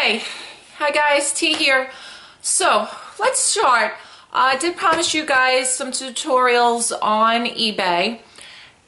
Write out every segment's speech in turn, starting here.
Okay, hi guys, T here. So let's start. I did promise you guys some tutorials on eBay,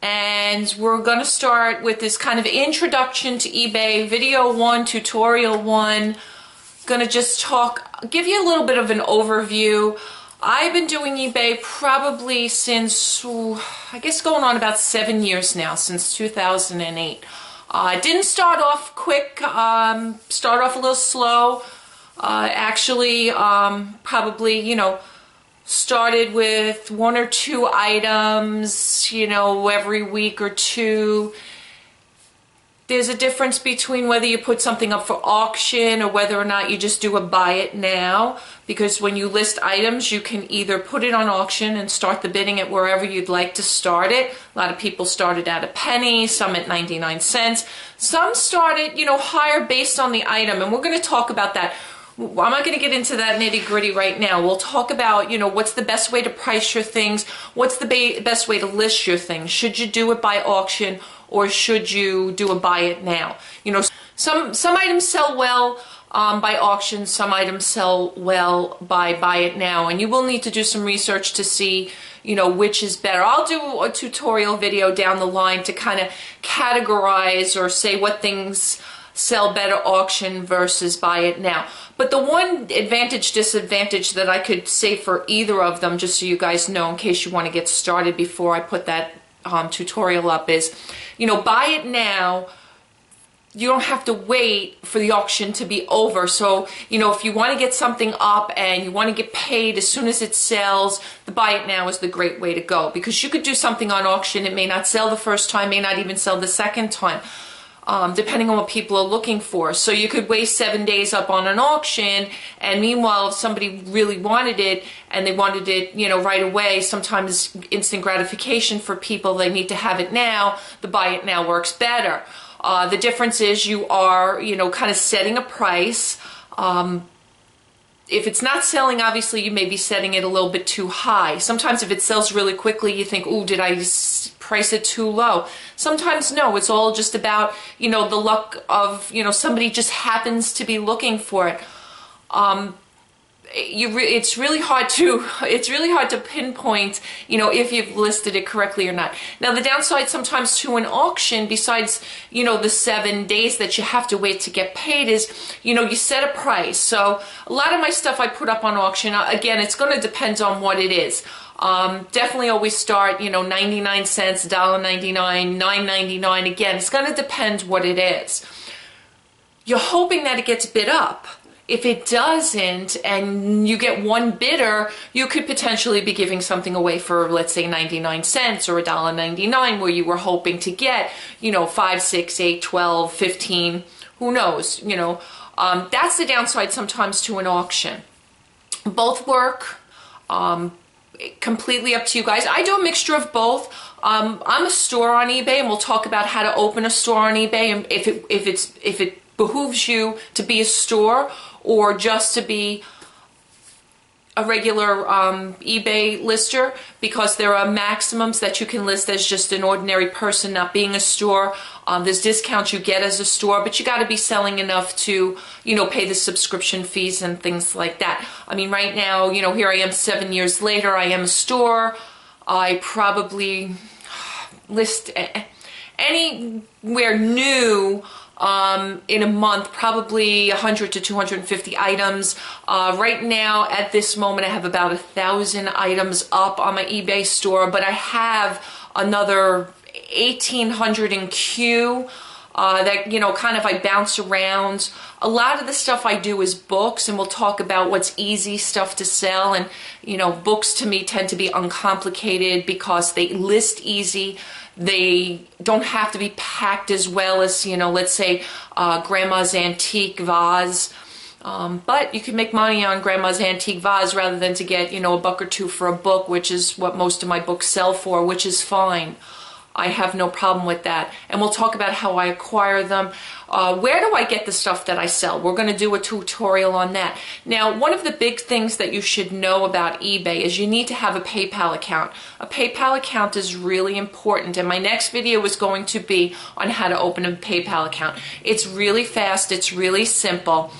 and we're going to start with this kind of introduction to eBay, video 1, tutorial 1. Gonna just give you a little bit of an overview. I've been doing eBay probably since, I guess going on about 7 years now, since 2008. I didn't start off quick, start off a little slow. Actually, probably, started with 1 or 2 items, every week or two. There's a difference between whether you put something up for auction or whether or not you just do a buy it now, because when you list items, you can either put it on auction and start the bidding at wherever you'd like to start it. A lot of people started at a penny, some at 99 cents. Some started, higher based on the item, and we're going to talk about that. I'm not going to get into that nitty-gritty right now. We'll talk about, what's the best way to price your things, what's the best way to list your things. Should you do it by auction, or should you do a buy it now? Some items sell well by auction, some items sell well by buy it now, and you will need to do some research to see which is better. I'll do a tutorial video down the line to kind of categorize or say what things sell better auction versus buy it now. But the one advantage, disadvantage that I could say for either of them, just so you guys know in case you want to get started before I put that tutorial up, is, buy it now, you don't have to wait for the auction to be over. So, if you want to get something up and you want to get paid as soon as it sells, the buy it now is the great way to go, because you could do something on auction, it may not sell the first time, may not even sell the second time. Depending on what people are looking for. So you could waste 7 days up on an auction, and meanwhile, if somebody really wanted it and they wanted it, right away, sometimes instant gratification for people, they need to have it now, the buy it now works better. The difference is you are, kind of setting a price. If it's not selling, obviously you may be setting it a little bit too high. Sometimes if it sells really quickly, you think, ooh, did I price it too low? Sometimes no, it's all just about, the luck of, somebody just happens to be looking for it. It's really hard to pinpoint, if you've listed it correctly or not. Now, the downside sometimes to an auction, besides, the 7 days that you have to wait to get paid, is, you set a price. So a lot of my stuff I put up on auction, again, it's going to depend on what it is. Definitely always start, 99 cents, $1.99, $9.99. Again, it's going to depend what it is. You're hoping that it gets bid up. If it doesn't, and you get one bidder, you could potentially be giving something away for, let's say, 99 cents or $1.99, where you were hoping to get, 5, 6, 8, 12, 15, who knows, that's the downside sometimes to an auction. Both work, completely up to you guys. I do a mixture of both. I'm a store on eBay, and we'll talk about how to open a store on eBay, and if it behooves you to be a store or just to be a regular eBay lister, because there are maximums that you can list as just an ordinary person not being a store. There's discounts you get as a store, but you got to be selling enough to, pay the subscription fees and things like that. I mean, right now, here I am 7 years later, I am a store. I probably list anywhere new in a month, probably 100 to 250 items. Right now, at this moment, I have about 1,000 items up on my eBay store, but I have another 1,800 in queue that, kind of I bounce around. A lot of the stuff I do is books, and we'll talk about what's easy stuff to sell. And, books to me tend to be uncomplicated because they list easy. They don't have to be packed as well as, let's say, Grandma's Antique Vase. But you can make money on Grandma's Antique Vase rather than to get, $1 or $2 for a book, which is what most of my books sell for, which is fine. I have no problem with that. And we'll talk about how I acquire them. Where do I get the stuff that I sell? We're going to do a tutorial on that. Now, one of the big things that you should know about eBay is you need to have a PayPal account. A PayPal account is really important, and my next video is going to be on how to open a PayPal account. It's really fast, it's really simple,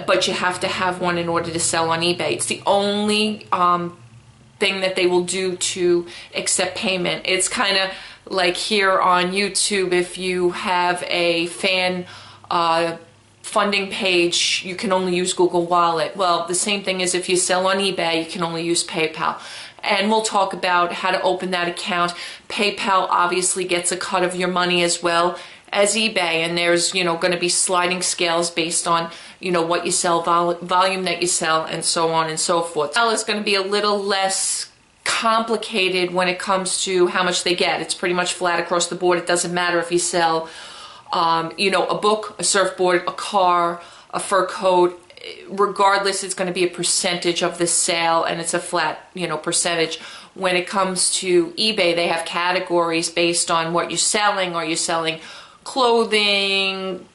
but you have to have one in order to sell on eBay. It's the only thing that they will do to accept payment. It's kind of like here on YouTube, if you have a fan funding page, you can only use Google Wallet. Well, the same thing is if you sell on eBay, you can only use PayPal. And we'll talk about how to open that account. PayPal obviously gets a cut of your money as well as eBay, and there's, you know, going to be sliding scales based on, you know, what you sell, volume that you sell, and so on and so forth. PayPal is going to be a little less complicated when it comes to how much they get. It's pretty much flat across the board. It doesn't matter if you sell, you know, a book, a surfboard, a car, a fur coat. Regardless, it's going to be a percentage of the sale, and it's a flat, you know, percentage. When it comes to eBay, they have categories based on what you're selling. Are you selling clothing,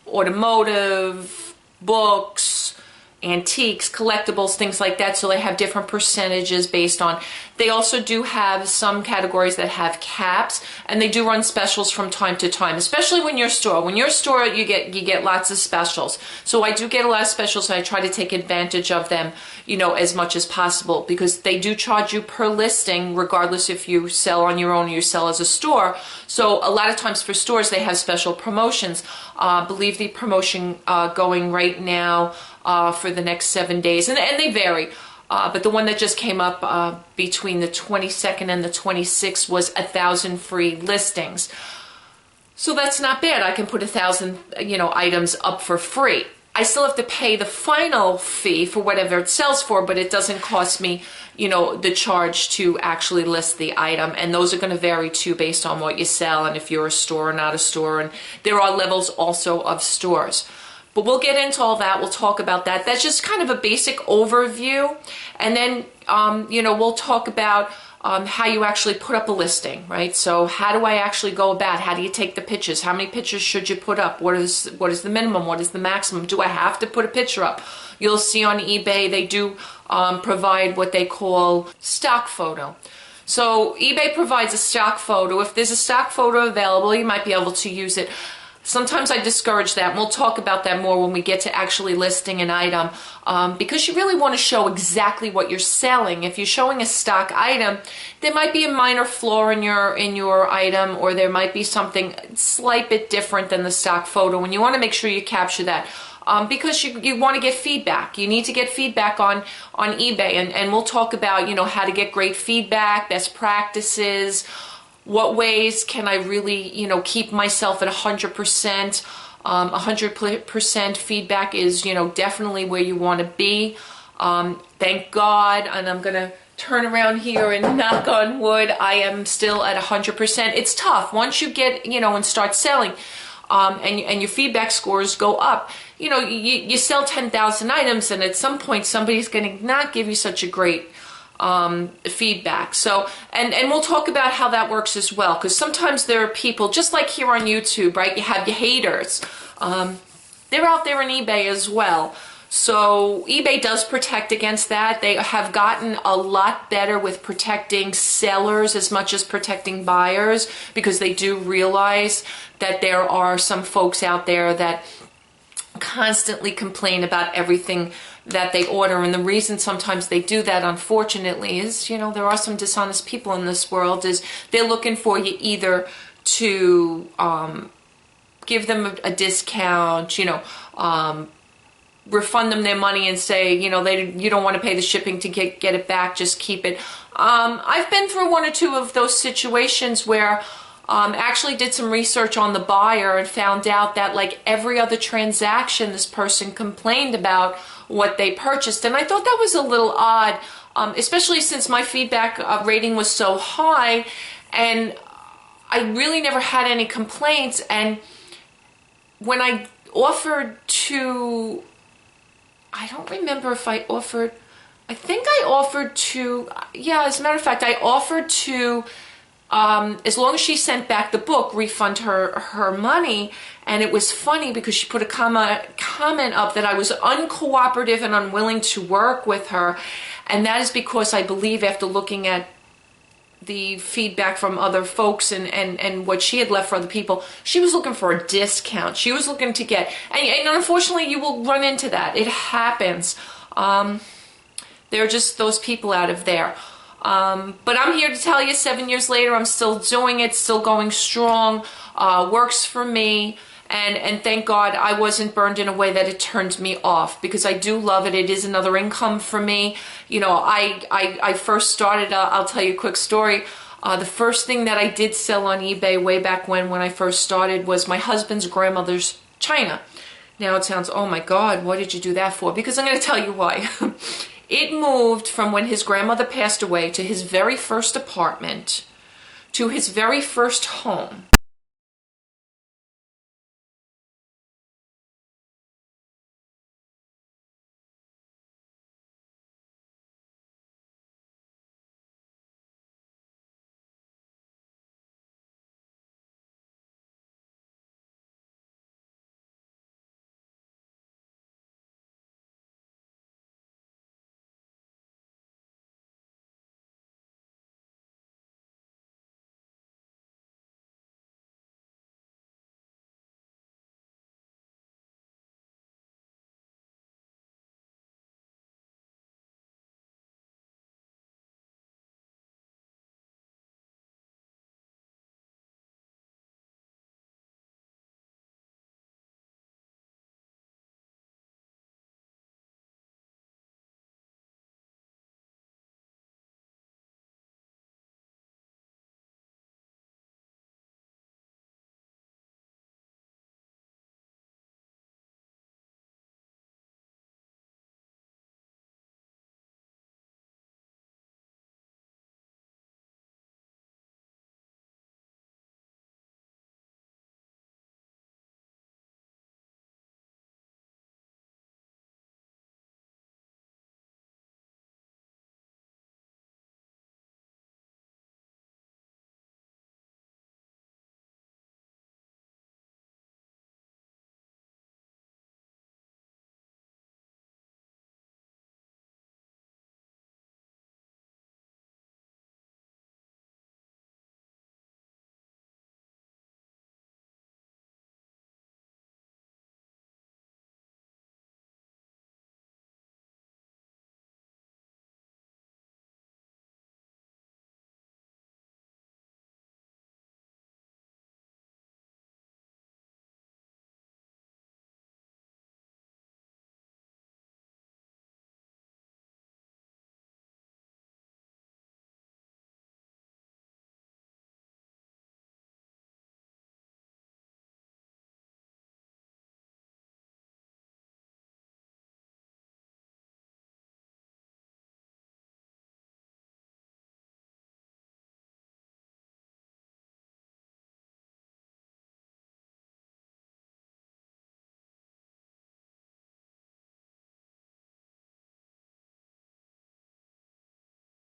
automotive, books, antiques, collectibles, things like that. So they have different percentages based on. They also do have some categories that have caps, and they do run specials from time to time, especially when you're a store. When you're a store, you get lots of specials. So I do get a lot of specials, and I try to take advantage of them, you know, as much as possible, because they do charge you per listing, regardless if you sell on your own or you sell as a store. So a lot of times for stores, they have special promotions. I believe the promotion going right now for the next 7 days, and they vary. But the one that just came up between the 22nd and the 26th was 1,000 free listings. So that's not bad. I can put 1,000, you know, items up for free. I still have to pay the final fee for whatever it sells for, but it doesn't cost me, you know, the charge to actually list the item. And those are going to vary too based on what you sell and if you're a store or not a store. And there are levels also of stores. But we'll get into all that. We'll talk about that. That's just kind of a basic overview. And then, you know, we'll talk about how you actually put up a listing, right? So how do I actually go about? How do you take the pictures? How many pictures should you put up? What is the minimum? What is the maximum? Do I have to put a picture up? You'll see on eBay, they do provide what they call stock photo. So eBay provides a stock photo. If there's a stock photo available, you might be able to use it. Sometimes I discourage that, and we'll talk about that more when we get to actually listing an item, because you really want to show exactly what you're selling. If you're showing a stock item, there might be a minor flaw in your item, or there might be something slight bit different than the stock photo, and you want to make sure you capture that. Because you want to get feedback. You need to get feedback on eBay, and we'll talk about, you know, how to get great feedback, best practices. What ways can I really, you know, keep myself at 100%? 100% feedback is, you know, definitely where you want to be. Thank God, and I'm going to turn around here and knock on wood, I am still at 100%. It's tough. Once you get, you know, and start selling, and your feedback scores go up, you know, you sell 10,000 items, and at some point somebody's going to not give you such a great feedback. So, and we'll talk about how that works as well, because sometimes there are people, just like here on YouTube, right? You have your haters. They're out there on eBay as well. So eBay does protect against that. They have gotten a lot better with protecting sellers as much as protecting buyers, because they do realize that there are some folks out there that constantly complain about everything that they order. And the reason sometimes they do that, unfortunately, is, you know, there are some dishonest people in this world, is they're looking for you either to give them a discount, you know, refund them their money and say, you know, you don't want to pay the shipping to get it back, just keep it. I've been through one or two of those situations where actually did some research on the buyer and found out that, like, every other transaction, this person complained about what they purchased. And I thought that was a little odd, especially since my feedback rating was so high, and I really never had any complaints. And when I offered to, I don't remember if I offered, I think I offered to, yeah, as a matter of fact, I offered to, as long as she sent back the book, refund her money. And it was funny because she put a comment up that I was uncooperative and unwilling to work with her. And that is because I believe, after looking at the feedback from other folks and what she had left for other people, she was looking for a discount. She was looking to get, and unfortunately you will run into that. It happens. There are just those people out of there. But I'm here to tell you 7 years later, I'm still doing it, still going strong, works for me. And thank God I wasn't burned in a way that it turned me off, because I do love it. It is another income for me. You know, I first started, I'll tell you a quick story. The first thing that I did sell on eBay way back when I first started was my husband's grandmother's china. Now it sounds, oh my God, what did you do that for? Because I'm going to tell you why. It moved from when his grandmother passed away to his very first apartment to his very first home.